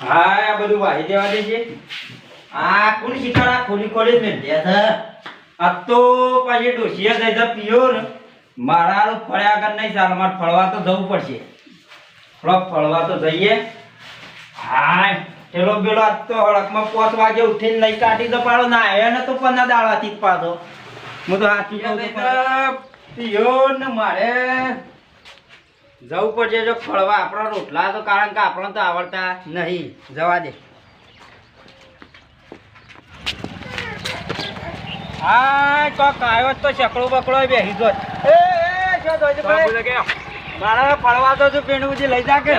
હા આ બધું વાહી દેવા દે છે. આ કોણ શીખાડા ખોલી ખોલી ને આ તો પાછી ડોશિયા થઈ જા પીયો ને મારા ફળ્યા આગળ નહીં ચાલે મારે ફળવા તો જવું પડશે. ફળવા તો જઈએ. હા પેલો પેલો આજ તો હળકમાં 5 વાગે ઉઠીને લઈ કાઢી તો પાડો ના એને તો 15 દાડાથી જ પાડો. હું તો હાથી પીયો ને મારે જવું પડશે જો ફળવા. આપણા રોટલા તો કારણ કે આપણને તો આવડતા નહીં. જવા દે. હા કોક આવ્યો તો શકડો બકડો બેસી જો. મારા ફળવા તો તું પેણું બધી લઈ જા કે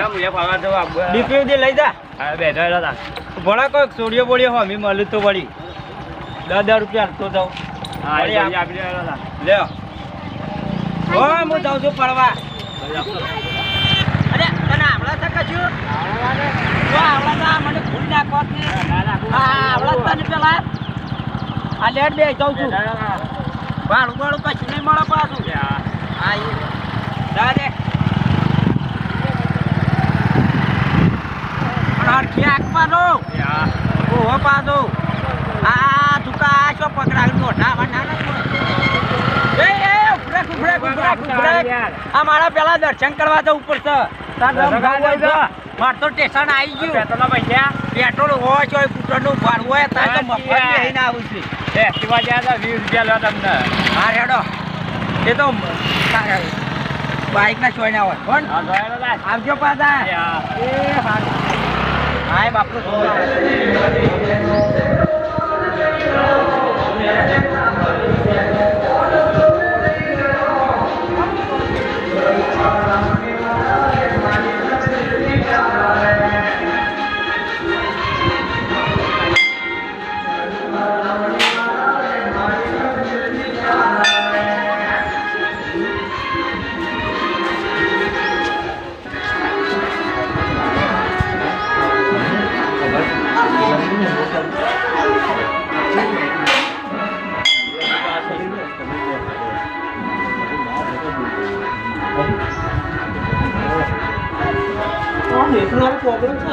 ડીપી બધી લઈ જા. ભણા કોઈક સોડિયો બોડિયો હમી મળ્યું તો વળી 10 રૂપિયા હાલતો જાઉં. લે હું જાઉં છું ફળવા. અરે તને આવડા છે કશું આવડા મને ભૂલ નાખો આવડા તને પેલા આ લેટ બે જાઉં છું. ભાડું ભાડું કશું નહીં મળે પાછું. હા દે હરખી આંખવાનો ઓહો પાછો આ ચૂકા છો પકડાવી મોઢા આ મારા પેલા દર્શન કરવા જવું પડશે. મારે તો સ્ટેશન આવી ગયું. પેટ્રોલ હોય છે કુટરનું ભાડું હોય ત્યાં તો મફત લઈને આવું છું. 20 રૂપિયા લો તમને. હા રેડો એ તો બાઇક ના ચોઈ ના હોય કોણ આવજો પાછા. હાય બાપુ પ્રોબ્લેમ છે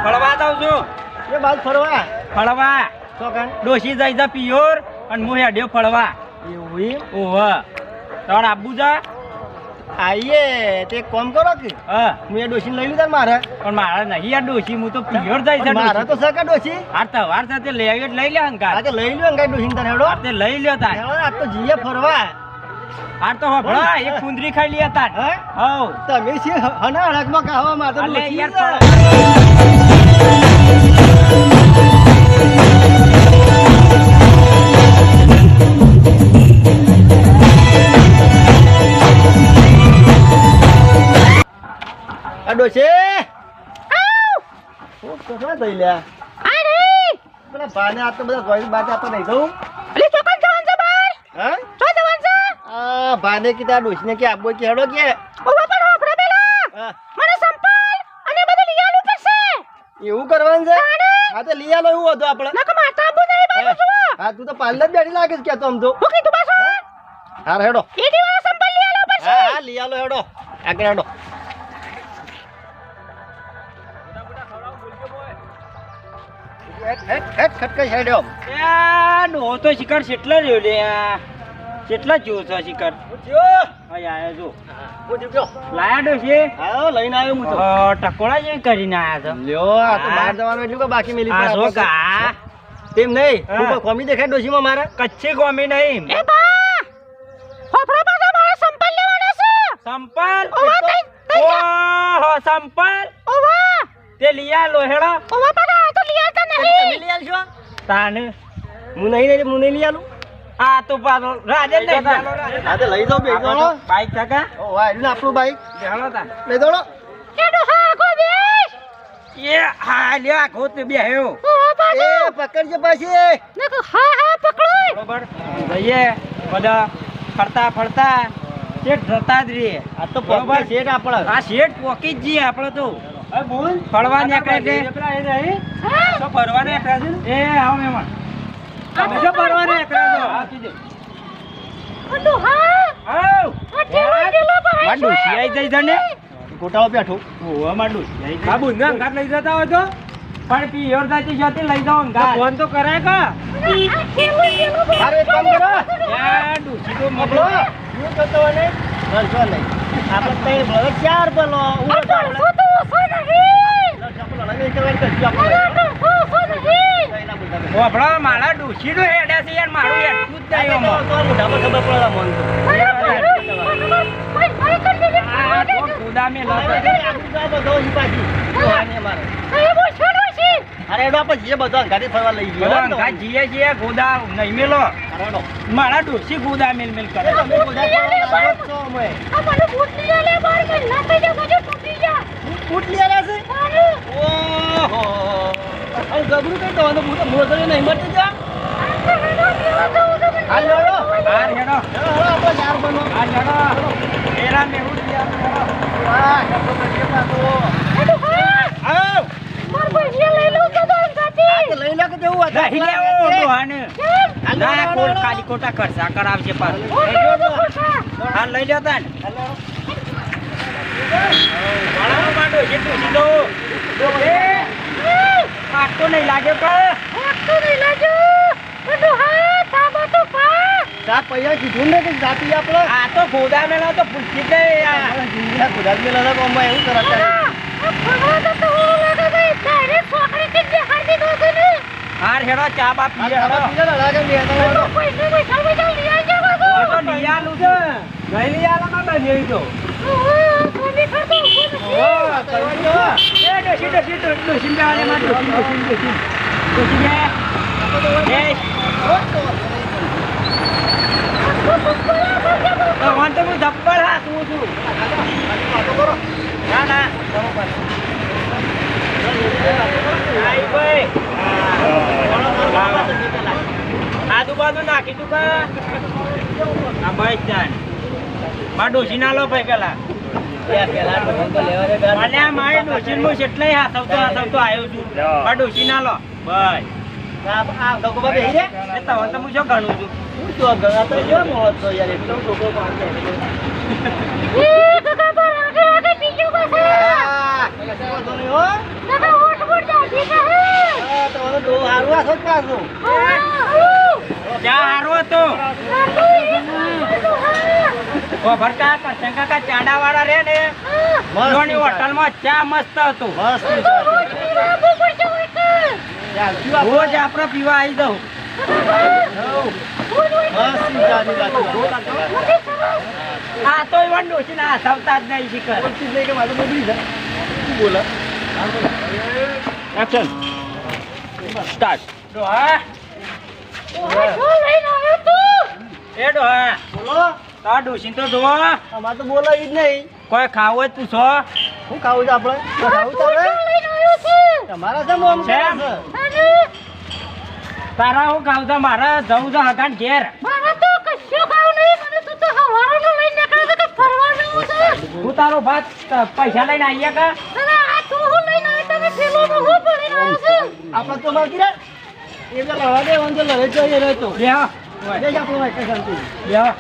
ફળવા જાઉં છું. એ બાદ ફળવા ડોશી જાય જા પિયોર અને હું હેડ્યો ફળવા. એવું ઓહ તાણ આબુ જા આઈએ તે કોમ કરો કે હા હું એ ડોશી લઈ લીધા મારે પણ મારે નહીં યાર ડોશી હું તો પિયોર જાય છે. મારે તો સકા ડોશી આ તવાર સાથે લઈ આવ્યો લઈ લે અંકા. આ તો લઈ લ્યો અંકા ડોશી તને હેડો તે લઈ લ્યો તાર આ તો જીએ ફરવા. આ તો હભળા એક કુંદરી ખાઈ લ્યા તાર. હો તમે છે હના અડકમાં ખાવા માટે લે યાર. ડોશે ઓ કોના દઈ લ્યા આ રે પેલા બાને આ તો બધા ગોઈ બાતે આપો નહીં દઉં. અલી ચોકન જવાન છે બાર. હા ચો જવાન છે આ બાને કીધા ડોશને કે આપો કે હેડો કે ઓ બાપા ઓપરા પેલા મને સંપલ અને બધું લઈ આલું પડશે. એવું કરવાનું છે હા તો લઈ આલો એવું હતું આપણે નક માતા આબુ નહીં બાજુ જો. હા તું તો પાર્લર બેઠી લાગે છે કે તો આમ તો હું કીધું બસ હા હેડો એડી વાળા સંપલ લઈ આલો પડશે. હા હા લઈ આલો હેડો આગળ હેડો. તો શિકાર કેટલા રહ્યો લે કેટલા જોયો છે શિકાર આયો જો હું જીવ્યો લાયા ડોશી આયો લઈને આવ્યો હું તો ટકોરા જે કરીને આયા છો લ્યો આ તો બહાર જવાનું એટલું કે બાકી મેલી આ જો કા તેમ નહીં હા. હું કોઈ કોમી દેખાય ડોશીમાં મારે કચ્છી ગોમી નહીં એ બા ફોફડા પાછા મારે સંપલ લેવાનો છે સંપલ ઓવા કઈ ઓહો સંપલ ઓવા તે લીયા લોહેડા ઓવા પાછા આ તો લિયાતા તમે નહીં લઈ આલશો તાન હું નહીં લઈ આલું આ તો પાછો રાજન નહીં હા તો લઈ જાઓ બે જણો બાઈક થકા ઓ વાયરું ને આપણું બાઈક બેહલો તા લઈ દોડો એ ડોહા ગો બેસ એ હા લ્યા ગોત બેહ્યો ઓવા પાછા એ પકડજે પાછી નકો હા હા પકડો બરોબર જઈએ બધા ફરતા ફરતા શેઠ જતા જ રહીએ આ તો બરોબર. બરોબર શેઠ આપણે આ શેઠ પોકી જ જઈએ આપણે તો હવે બોલ ફરવા નીકળે છે હા તો ફરવા નીકળે છે એ આવો મહેમાન તમે જો ફરવા નીકળે છો હા કીધું ઓ ડોહા આવ આ ટેવા ટેલો પર માડું સિયાઈ જઈ જને ગોટાળો બેઠો ઓવા માડું સિયાઈ આ બુંદા અંગાત લઈ જતા હોય તો પણ પિયોર જાતી જતી લઈ જાઓ અંગાત ફોન તો કરાય કા આ ટેલો ટેલો પર મારે એક કામ કરો યા ડૂસી તો મગલો મગલો શું કરતો હોય ને રલશો નહીં આપણે તઈ ભલે ચાર બોલો આ તો તો સો નહીં ઓભળો મારા ડૂસી તો હેડે છે યાર મારું હેડતું જ નહીં ઓમો. આ તો ગોદામે લાગે. અરે એડો આપણે જે બધો ગાડી ફરવા લઈ ગયો બધા અંગાત જીએ છીએ ગોદા નહીં મેલો મારા ડૂસી ગોદા મેલ મેલ કરે આ મને બૂટ લઈ લે બાર કે ના થઈ જાય મને તૂટી જા ફૂટ લીયા છે ઓહો આ ગબરું કઈ તો મોટો નહીં મરતો જા હાલ હેડો હાર હેડો આપણે ચાર બનો હાર હેડો એરા મેહું દિયા હેડો વાહ હેડો કેમ તો આવ માર પૈસા લઈ લઉં તો દોન સાથી લઈ લે કે દેવું નહીં લેવો ડોહાને ના કોટ ખાલી ખોટા ખર્ચા કરાવશે પાછું હા લઈ લ્યો તાન વાળામાં માંડો જેટલું સીધો એ પાટો નહીં લાગ્યો કે તો નહીં લાજો ડોહા તાબા તો પા સાત પૈયા કીધું ને કે જાતી આપણે આ તો ગોદા મેળો તો પૂછી દે જિંદગી ગુડાલ મેલા ના કોમ એવું કરતા આ ફરવા તો તો લાગે છે ડાયરેક્ટ છોકરી કે દેખાડી દીધો છે ને હાર હેડો ચા બા પીએ હેડો પીલા લાગે બે તો પૈસા પૈસા પૈસા લઈ આવજો આ તો બાબુ નિયાલું છે ગઈ નિયાલો ના બની તો કોની કરતો ઓ કરવાનો એ ડોસી ડોસી બેવાને માં ડોસી બે તો વાન તો હું ધપ્પડ હાથ હું છું ના ના આઈ ભાઈ આજુબાજુ નાખી તું કા આ ભાઈ ચાન માં ડોસી ના લો ભાઈ પેલા મને આ મારી ડોસી નું એટલે હાથવતો આવ્યો છું માં ડોસી ના લો ભાઈ આ ડગોબા બેહી રે એ તો હું શું ગણું છું હું તો ગણા તો જો મોત તો યાર એટલો છોકરો પાસે એ કાકા પર આગે આગે બીજું પાસે કાકા ઓટ ઓટ જાતી છે ચા હારો હતો ઓ ભરકા કરશન કાકા ચાંડા વાળા રે ને જોની હોટલમાં ચા મસ્ત હતો રોજ આપણે પીવા આવી દઉં આ તો એવા ડોસી ના હસાવતા જ નહીં શીખર એક્શન સ્ટાર્ટ ડોહા એ ડોહા તાર ડોસી તો જોવો અમારે તો બોલો ઈ જ નહીં કોઈ ખાવું જ પૂછો શું ખાવું છે આપણે ખાવું છે તમારા છે મોમ છે? તારા હું ખાવું છે મારે જવું છે હગાન ઘેર હું તારો ભાત પૈસા લઈને આવીએ કા આપણે તો બાકી રે એ તો લડવા દે ઓન તો લડે જોઈએ રહેતો લ્યો દે જા આપણો વાઈક શાંતિ લ્યો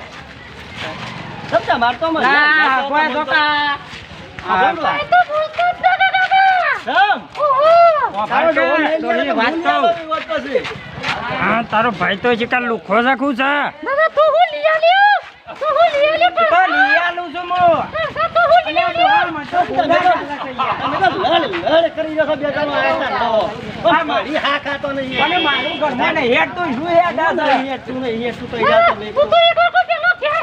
સમજા મારતો મને ના કોઈ ધોકા તારો ભાઈ તો શિકાર લુખો રાખું છે તો હું લઈ લે તો લઈ આલું છું હું. તો હું લઈ અલ્યા ડોહા મને તો તમે ભૂલા તો લાગે છે યાર. તમે તો લડ કરી રહ્યો છો બે જણો આયા તા તો. પણ મારી હા ખાતો નહીં અને મારું ઘરમાં ને હેડ તો શું હેડ આ તો? અહીંયા તું નહીં અહીંયા તું તો યાર તમે તું તો એક વખત પેલો ઘેર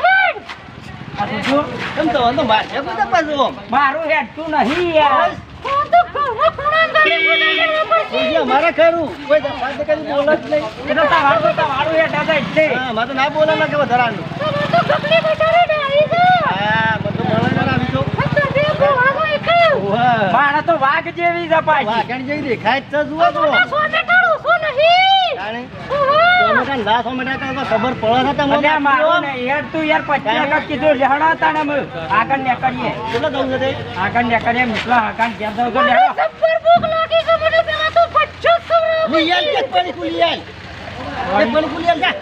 આ તો શું? કેમ તો વાંધો મારે બધા પાછું મારું હેડ તું નહીં યાર. તો ઘરમાં ખૂણા ગાડી બોલાવી પડશે મારે ખરું કોઈ દફાત કરી બોલે જ નહીં એ તો તમારું હેડ હતા એટલે. હા મારે તો ના બોલે ના કે વધારાનું તો ગગલી બેચારે ડાળી છે હા બધું બોલે ના આવી તો તો બે ગોવાનો એક વાહ મારા તો વાઘ જેવી જપાય. વાઘણ જેવી દેખાય જ છે જુઓ તો તો સોમેટા ઓછો નહીં જાણે ઓહો ટોમેટા ના ટોમેટા કરતા ખબર પડે છે તમને અલ્યા મારું ને હેડ તું યાર 25 કીધું લેહડો તાણે અમે આગળ નીકળીએ. કેટલો દઉં છે તે આગળ નીકળીએ નીકળો આગળ ઘેર જાવ તો લેહડો. જબ્બર ભૂખ લાગી છે મને પેલા તો બચ્ચો ખવડાવો લીયાલ કે પાણી કુલિયાલ એક પાણી કુલિયાલ જા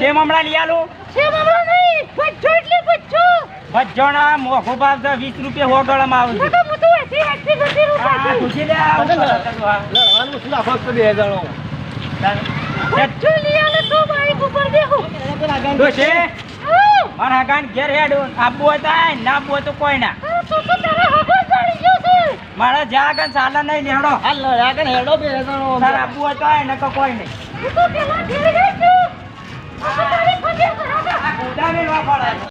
સેમ હમણાં લઈ આલું. છે મામા નહીં બચ્ચો એટલે બચ્ચો ભજ્જોના મોઘો ભાવ છે 20 રૂપિયા 100 ડોલરમાં આવે છે. તો મોટું એસી એસી ગતિ હા, રૂપિયા પૂછી લે આ અરે ઉપર લે. હતું આ. લડવાનું શું લાફો તો બે જણો બચ્ચો લઈ આલે તો બાઈક ઉપર બેહો ડોશી, આવ મારા આગળ ઘેર હેડ આપવું હોય તો આય, ના આપવું હોય તો કોઈ ના. તો તારા હગો જડી ગયો છે મારા જ્યાં આગળ ચાલે નહીં લેહડો. આ લડ્યા કે હેડો બે જણો તારે આપવું હોય તો આય, નકર કોઈ નહીં. હું તો પેલા ઘેર ગઈ છું આ તો તારી ખોટી ખરાબ આ કૂદા મેલવા પડે.